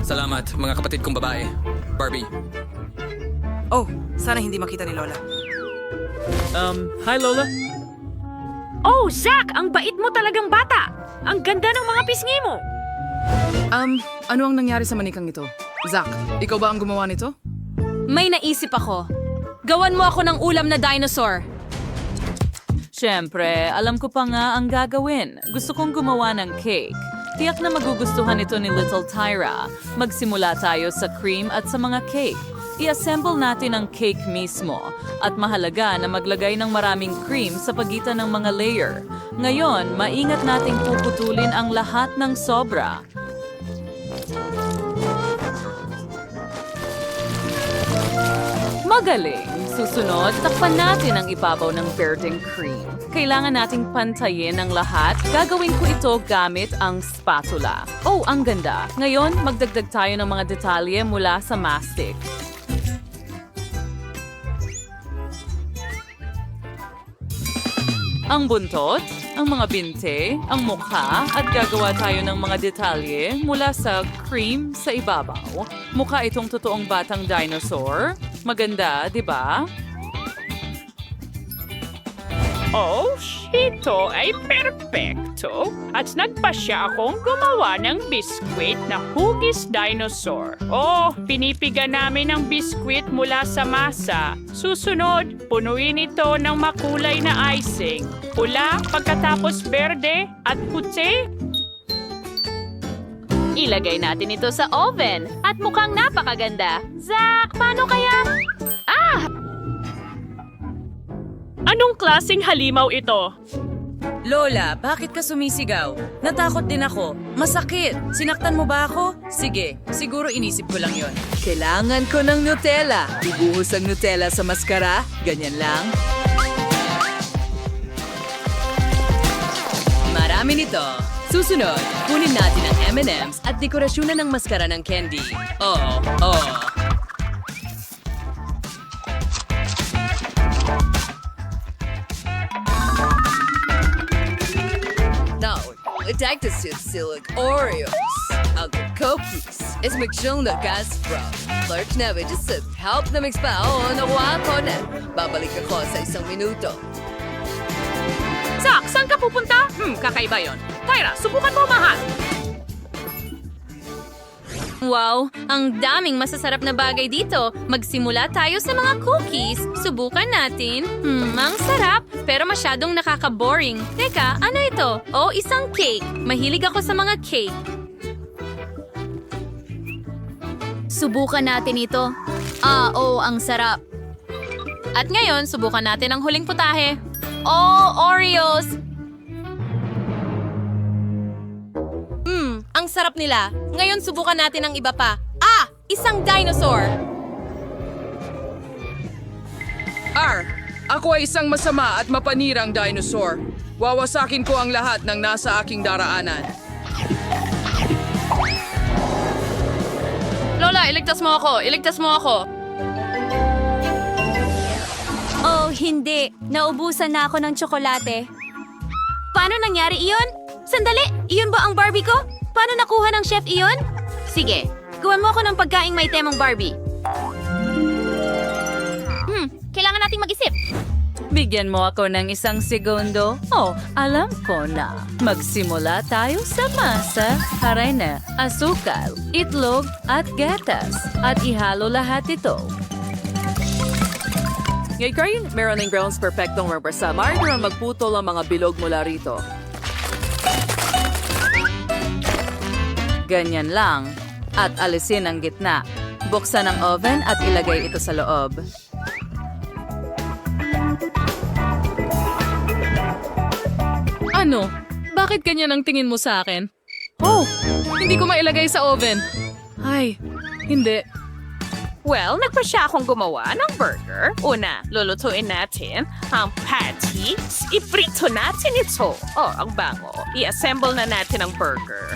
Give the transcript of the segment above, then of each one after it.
Salamat, mga kapatid kong babae. Barbie. Oh, sana hindi makita ni Lola. Hi Lola. Oh, Zack! Ang bait mo talagang bata! Ang ganda ng mga pisngi mo! Ano ang nangyari sa manikang ito? Zack, ikaw ba ang gumawa nito? May naisip ako. Gawan mo ako ng ulam na dinosaur. Siyempre, alam ko pa nga ang gagawin. Gusto kong gumawa ng cake. Tiyak na magugustuhan ito ni Little Tyra. Magsimula tayo sa cream at sa mga cake. I-assemble natin ang cake mismo. At mahalaga na maglagay ng maraming cream sa pagitan ng mga layer. Ngayon, maingat nating puputulin ang lahat ng sobra. Magaling! Susunod, takpan natin ang ibabaw ng berdeng cream. Kailangan nating pantayin ang lahat. Gagawin ko ito gamit ang spatula. Oh, ang ganda! Ngayon, magdagdag tayo ng mga detalye mula sa mastic. Ang buntot, ang mga binte, ang mukha, at gagawa tayo ng mga detalye mula sa cream sa ibabaw. Mukha itong totoong batang dinosaur. Maganda, di ba? Oh, ito ay perpekto. At nagpasya akong gumawa ng biskwit na hugis dinosaur. Oh, pinipiga namin ang biskwit mula sa masa. Susunod, punuin ito ng makulay na icing. Pula, pagkatapos berde at puti. Ilagay natin ito sa oven at mukhang napakaganda. Zack, paano kaya? Anong klaseng halimaw ito? Lola, bakit ka sumisigaw? Natakot din ako. Masakit. Sinaktan mo ba ako? Sige, siguro inisip ko lang yon. Kailangan ko ng Nutella. Ibuhos ang Nutella sa maskara. Ganyan lang. Marami nito. Susunod, kunin natin ang M&M's at dekorasyonan ng maskara ng candy. Oo, oo. Now, I'd like to see silk Oreos and the cookies. It's McJones gas from. Large na just to help them expound na wako na. Babalik ako sa isang minuto. Zack, saan ka pupunta? Kakaiba yon. Tyra, subukan mo mahal. Wow, ang daming masasarap na bagay dito. Magsimula tayo sa mga cookies. Subukan natin. Ang sarap, pero masyadong nakaka-boring. Teka, ano ito? Oh, isang cake. Mahilig ako sa mga cake. Subukan natin ito. Ang sarap. At ngayon, subukan natin ang huling putahe. Oh, Oreos! Ang sarap nila. Ngayon, subukan natin ang iba pa. Isang dinosaur! Ako ay isang masama at mapanirang dinosaur. Wawasakin ko ang lahat ng nasa aking daraanan. Lola, iligtas mo ako! Iligtas mo ako! Oh, hindi. Naubusan na ako ng tsokolate. Paano nangyari iyon? Sandali! Iyon ba ang Barbie ko? Paano nakuha ng chef iyon? Sige, gawan mo ako ng pagkaing may temang Barbie. Kailangan nating mag-isip. Bigyan mo ako ng isang segundo. Oh, alam ko na. Magsimula tayo sa masa, harina, asukal, itlog, at gatas. At ihalo lahat ito. Ngayon, meron ng grounds perfectong magbasa. Maaari naman magputol ang mga bilog mula rito. Ganyan lang. At alisin ang gitna. Buksan ang oven at ilagay ito sa loob. Ano? Bakit ganyan ang tingin mo sa akin? Oh, hindi ko mailagay sa oven. Ay, hindi. Well, nagpasya akong gumawa ng burger. Una, lulutuin natin ang patties. Iprito natin ito. Oh, ang bango. I-assemble na natin ang burger.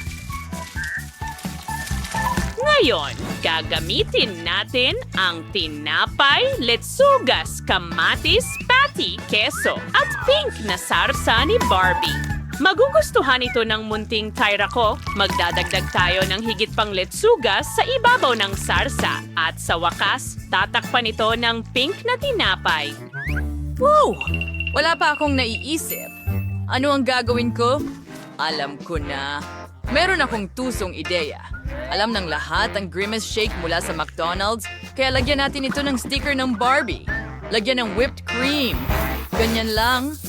Ngayon, gagamitin natin ang tinapay, letsugas, kamatis, patty, keso, at pink na sarsa ni Barbie. Magugustuhan ito ng munting Tyra ko. Magdadagdag tayo ng higit pang letsugas sa ibabaw ng sarsa. At sa wakas, tatakpan ito ng pink na tinapay. Wow! Wala pa akong naiisip. Ano ang gagawin ko? Alam ko na. Meron akong tusong ideya. Alam ng lahat ang Grimace Shake mula sa McDonald's, kaya lagyan natin ito ng sticker ng Barbie. Lagyan ng whipped cream. Ganyan lang.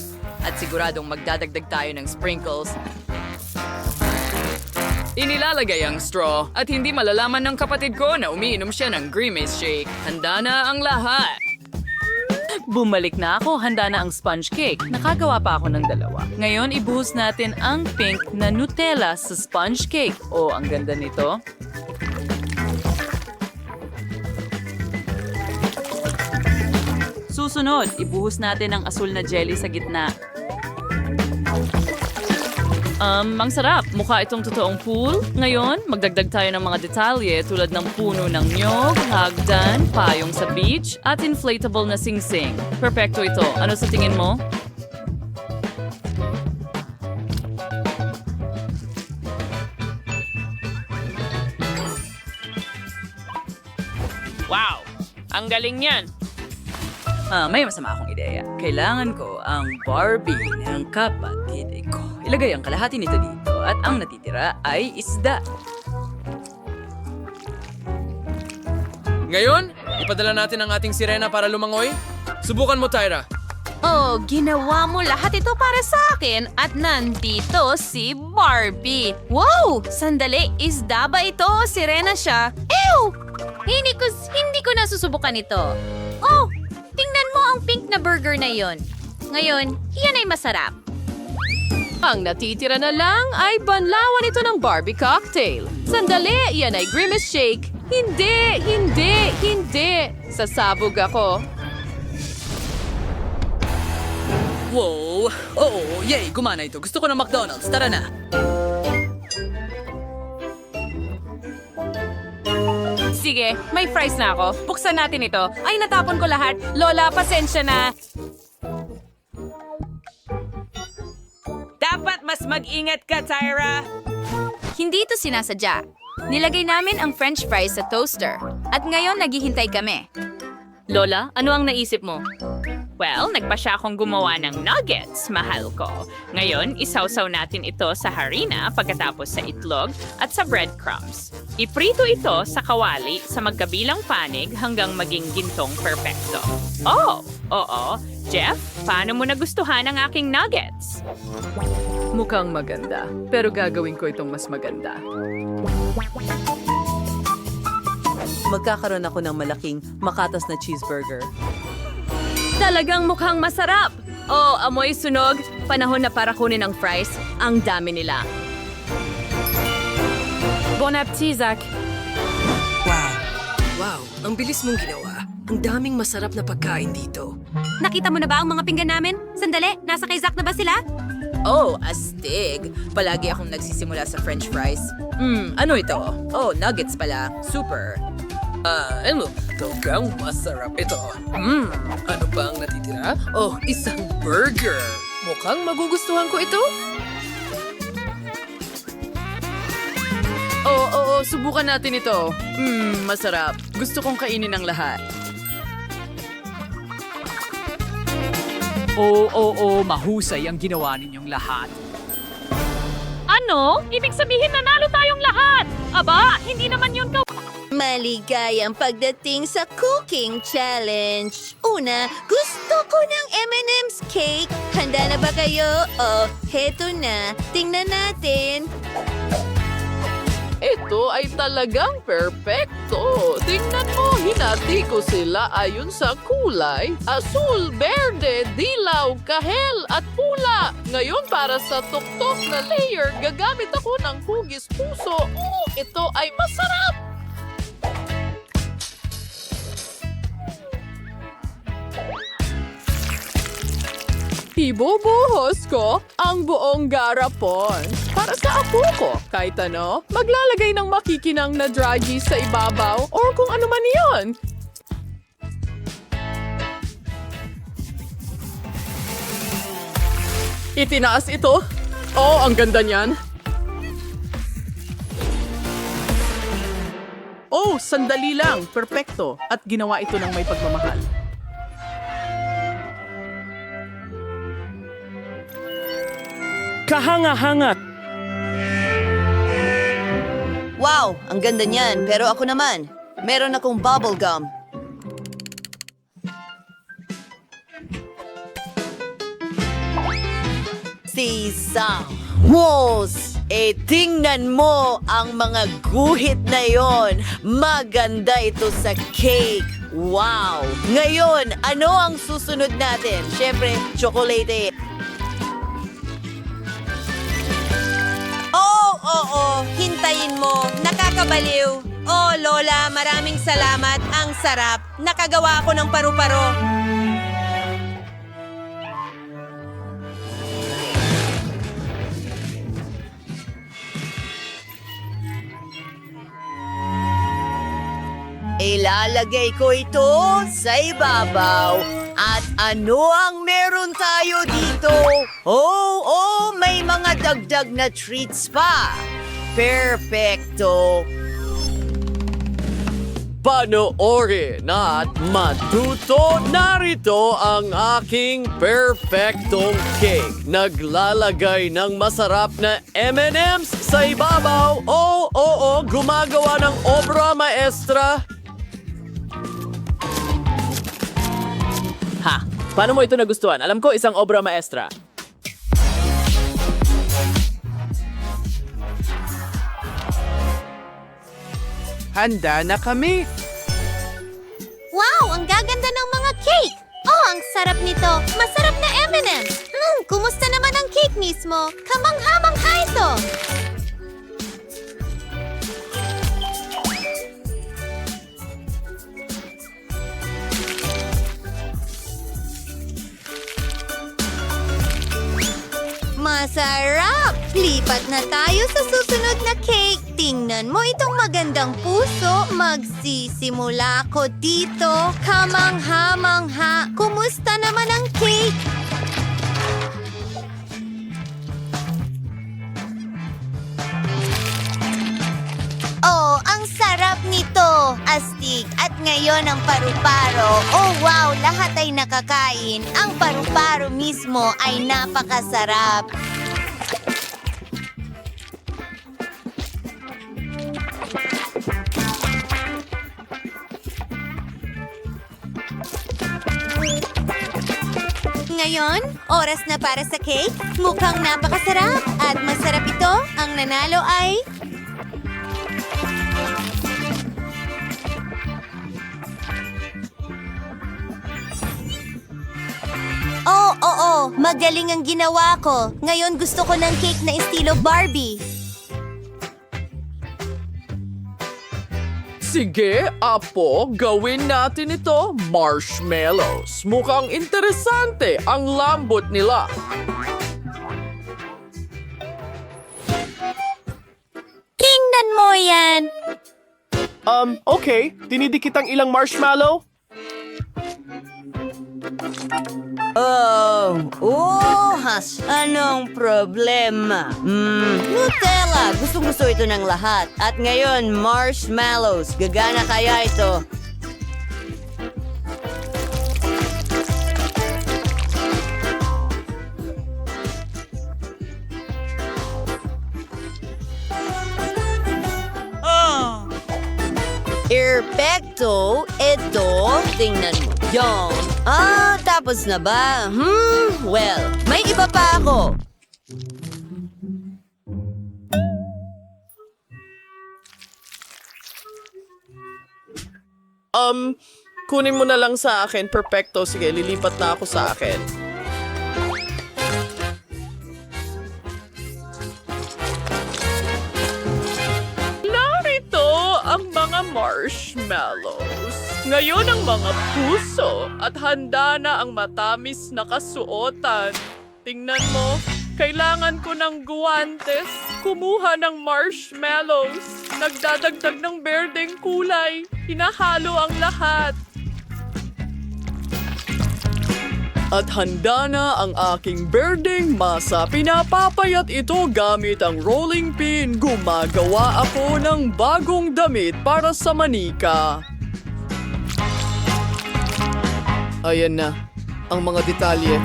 At siguradong magdadagdag tayo ng sprinkles. Inilalagay ang straw at hindi malalaman ng kapatid ko na umiinom siya ng Grimace Shake. Handa na ang lahat. Bumalik na ako, handa na ang sponge cake. Nakagawa pa ako ng 2. Ngayon, ibuhos natin ang pink na Nutella sa sponge cake. Oh, ang ganda nito. Susunod, ibuhos natin ang asul na jelly sa gitna. Ang sarap. Mukha itong totoong pool. Ngayon, magdagdag tayo ng mga detalye tulad ng puno ng nyog, hagdan, payong sa beach, at inflatable na singsing. Perfecto ito. Ano sa tingin mo? Wow! Ang galing yan! May masama akong ideya. Kailangan ko ang Barbie ng kapatid ko. Ilagay ang kalahati nito dito at ang natitira ay isda. Ngayon, ipadala natin ang ating sirena para lumangoy. Subukan mo, Tyra. Oh, ginawa mo lahat ito para sa akin at nandito si Barbie. Wow! Sandali, isda ba ito o sirena siya? Ew! Hindi ko nasusubukan ito. Oh, tingnan mo ang pink na burger na yon. Ngayon, iyan ay masarap. Ang natitira na lang ay banlawan ito ng Barbie cocktail. Sandali, yan ay Grimace Shake. Hindi! Sasabog ako. Wow! Oo, yay! Gumana ito. Gusto ko ng McDonald's. Tara na! Sige, may fries na ako. Buksan natin ito. Ay, natapon ko lahat. Lola, pasensya na. Dapat mas mag-ingat ka, Tyra! Hindi ito sinasadya. Nilagay namin ang french fries sa toaster. At ngayon naghihintay kami. Lola, ano ang naisip mo? Well, nagpa siya akong gumawa ng nuggets, mahal ko. Ngayon, isawsaw natin ito sa harina pagkatapos sa itlog at sa breadcrumbs. Iprito ito sa kawali sa magkabilang panig hanggang maging gintong perpekto. Oh, oo. Jeff, paano mo nagustuhan ang aking nuggets? Mukhang maganda, pero gagawin ko itong mas maganda. Magkakaroon ako ng malaking makatas na cheeseburger. Talagang mukhang masarap! Oh, amoy sunog. Panahon na para kunin ang fries. Ang dami nila. Bon appetit, Zach. Wow, ang bilis mong ginawa. Ang daming masarap na pagkain dito. Nakita mo na ba ang mga pinggan namin? Sandali, nasa kay Zach na ba sila? Oh, astig! Palagi akong nagsisimula sa french fries. Ano ito? Oh, nuggets pala. Super. Talagang masarap ito. Ano pa ang natitira? Oh, isang burger. Mukhang magugustuhan ko ito. Oo, subukan natin ito. Masarap. Gusto kong kainin ang lahat. Oo, mahusay ang ginawa ninyong lahat. Ano? Ibig sabihin nanalo tayong lahat! Aba, hindi naman yun Maligayang pagdating sa cooking challenge. Una, gusto ko ng M&M's cake. Handa na ba kayo? Oh, heto na. Tingnan natin. Ito ay talagang perpekto. Tingnan mo, hinati ko sila ayon sa kulay. Asul, berde, dilaw, kahel at pula. Ngayon para sa tuktok na layer, gagamit ako ng hugis puso. Ito ay masarap! Ibubuhos ko ang buong garapon para sa apo ko. Kahit ano, maglalagay ng makikinang na draggy sa ibabaw or kung ano man iyon. Itinaas ito Oh, ang ganda niyan. Oh, sandali lang. Perpekto. At ginawa ito ng may pagmamahal. Kahanga-hanga. Wow, ang ganda niyan. Pero ako naman, meron akong bubble gum. Sisang. Mos! Tingnan mo ang mga guhit na yon. Maganda ito sa cake. Wow! Ngayon, ano ang susunod natin? Siyempre, chocolate. Oo, hintayin mo. Nakakabaliw. Oh, Lola, maraming salamat. Ang sarap. Nakagawa ako ng paru-paro. Ilalagay ko ito sa ibabaw. At ano ang meron tayo dito? Oh, may mga dagdag na treats pa. Perfecto. Panoorin at matuto. Narito ang aking perfectong cake. Naglalagay ng masarap na M&M's sa ibabaw. Oo, gumagawa ng obra maestra. Ha! Paano mo ito nagustuhan? Alam ko, isang obra maestra. Handa na kami! Wow, ang gaganda ng mga cake! Oh, ang sarap nito! Masarap na M&M's! Kumusta naman ang cake mismo? Kamangha-mangha ito! Masarap! Lipat na tayo sa susunod na cake. Tingnan mo itong magandang puso. Magsisimula ko dito. Kamangha-mangha. Kumusta naman ang cake? Oh, ang sarap nito. Astig. At ngayon ang paru-paro. Oh, wow. Lahat ay nakakain. Ang paru-paro mismo ay napakasarap. Ngayon, oras na para sa cake. Mukhang napakasarap. At masarap ito. Ang nanalo ay... Oo. Magaling ang ginawa ko. Ngayon gusto ko ng cake na estilo Barbie. Sige, Apo, gawin natin ito. Marshmallows. Mukhang interesante ang lambot nila. Tingnan mo yan. Okay. Dinidikit ang ilang marshmallow. Anong problema? Nutella! Gustong-gusto ito ng lahat. At ngayon, marshmallows. Gagana kaya ito? Perfecto! Ito, tingnan mo. Yon. Tapos na ba? Well, may iba pa ako. Kunin mo na lang sa akin. Perfecto. Sige, lilipat na ako sa akin. Narito ang mga marshmallows. Ngayon ang mga puso at handa na ang matamis na kasuotan. Tingnan mo, kailangan ko ng guwantes. Kumuha ng marshmallows. Nagdadagdag ng berdeng kulay. Hinahalo ang lahat. At handa na ang aking berdeng masa. Pinapapayat ito gamit ang rolling pin. Gumagawa ako ng bagong damit para sa manika. Ayan na, ang mga detalye.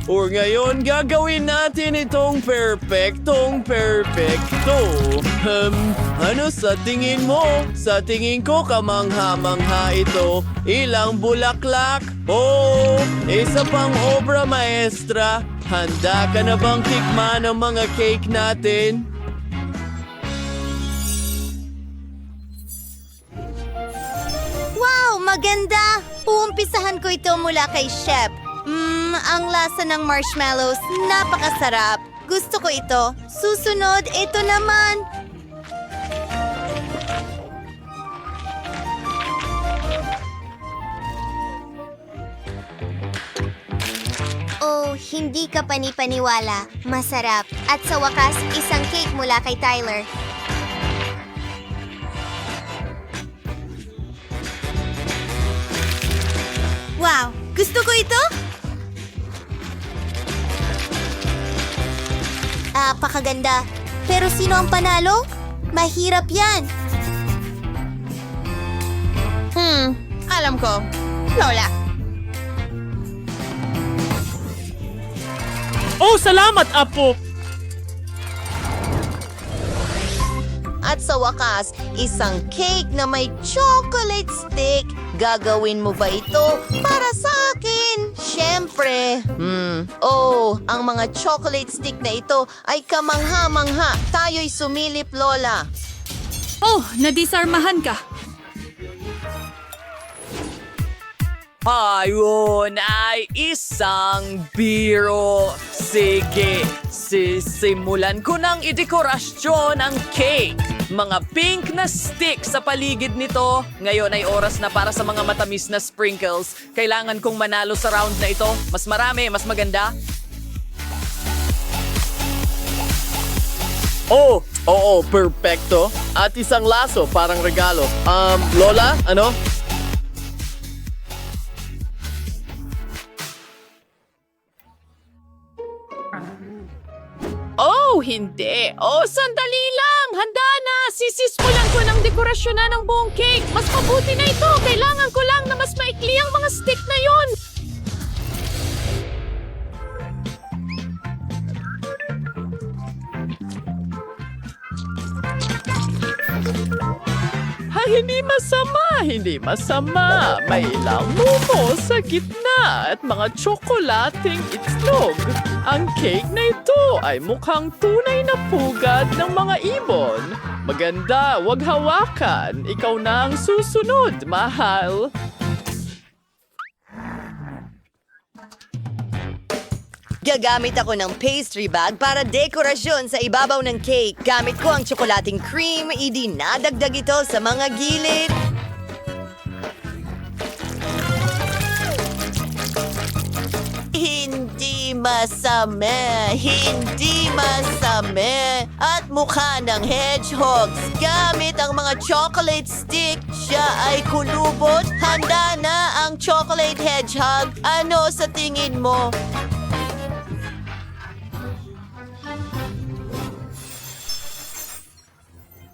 Or ngayon, gagawin natin itong perfecto. Ano sa tingin mo? Sa tingin ko, kamangha-mangha ito. Ilang bulaklak? Oh, isa pang obra maestra. Handa ka na bang tikman ang mga cake natin? Wow, maganda! Uumpisahan ko ito mula kay Chef. Ang lasa ng marshmallows, napakasarap. Gusto ko ito. Susunod, ito naman. Oh, hindi ka panipaniwala. Masarap. At sa wakas, isang cake mula kay Tyler. Wow! Gusto ko ito? Napakaganda. Pero sino ang panalo? Mahirap yan. Alam ko. Lola. Oh, salamat, Apo! At sa wakas, isang cake na may chocolate stick. Gagawin mo ba ito para sa akin? Siyempre. Oh, ang mga chocolate stick na ito ay kamangha-mangha. Tayo'y sumilip, Lola. Oh, nadisarmahan ka. Ayun ay isang biro. Sige, sisimulan ko ng idekorasyon ang cake. Mga pink na stick sa paligid nito. Ngayon ay oras na para sa mga matamis na sprinkles. Kailangan kong manalo sa round na ito. Mas marami, mas maganda. Oh, oo, perfecto. At isang laso, parang regalo. Lola, ano? Oh, hindi. Oh, sandali lang. Handa na. Sisismulan ko ng dekorasyon na ng buong cake. Mas mabuti na ito. Kailangan ko lang na mas maikli ang mga stick na yon. Hindi masama. May ilang mumo sa gitna at mga tsokolating itlog. Ang cake na ito ay mukhang tunay na pugad ng mga ibon. Maganda, wag hawakan. Ikaw na ang susunod, mahal. Gagamit ako ng pastry bag para dekorasyon sa ibabaw ng cake. Gamit ko ang tsokolating cream, idinadagdag ito sa mga gilid. Hindi masame. At mukha ng hedgehogs. Gamit ang mga chocolate stick, siya ay kulubot. Handa na ang chocolate hedgehog. Ano sa tingin mo?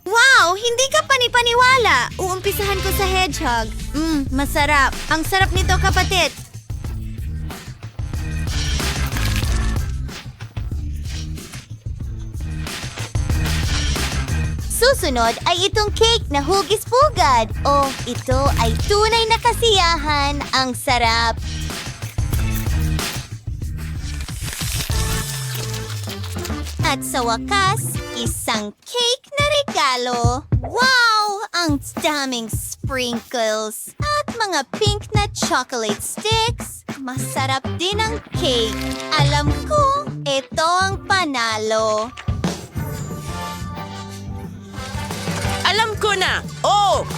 Wow! Hindi ka panipaniwala! Uumpisahan ko sa hedgehog. Masarap. Ang sarap nito, kapatid. Susunod ay itong cake na hugis-pugad. Oh, ito ay tunay na kasiyahan. Ang sarap. At sa wakas, isang cake na regalo. Wow! Ang daming sprinkles at mga pink na chocolate sticks. Masarap din ang cake. Alam ko, ito ang panalo. Alam ko na! Oh!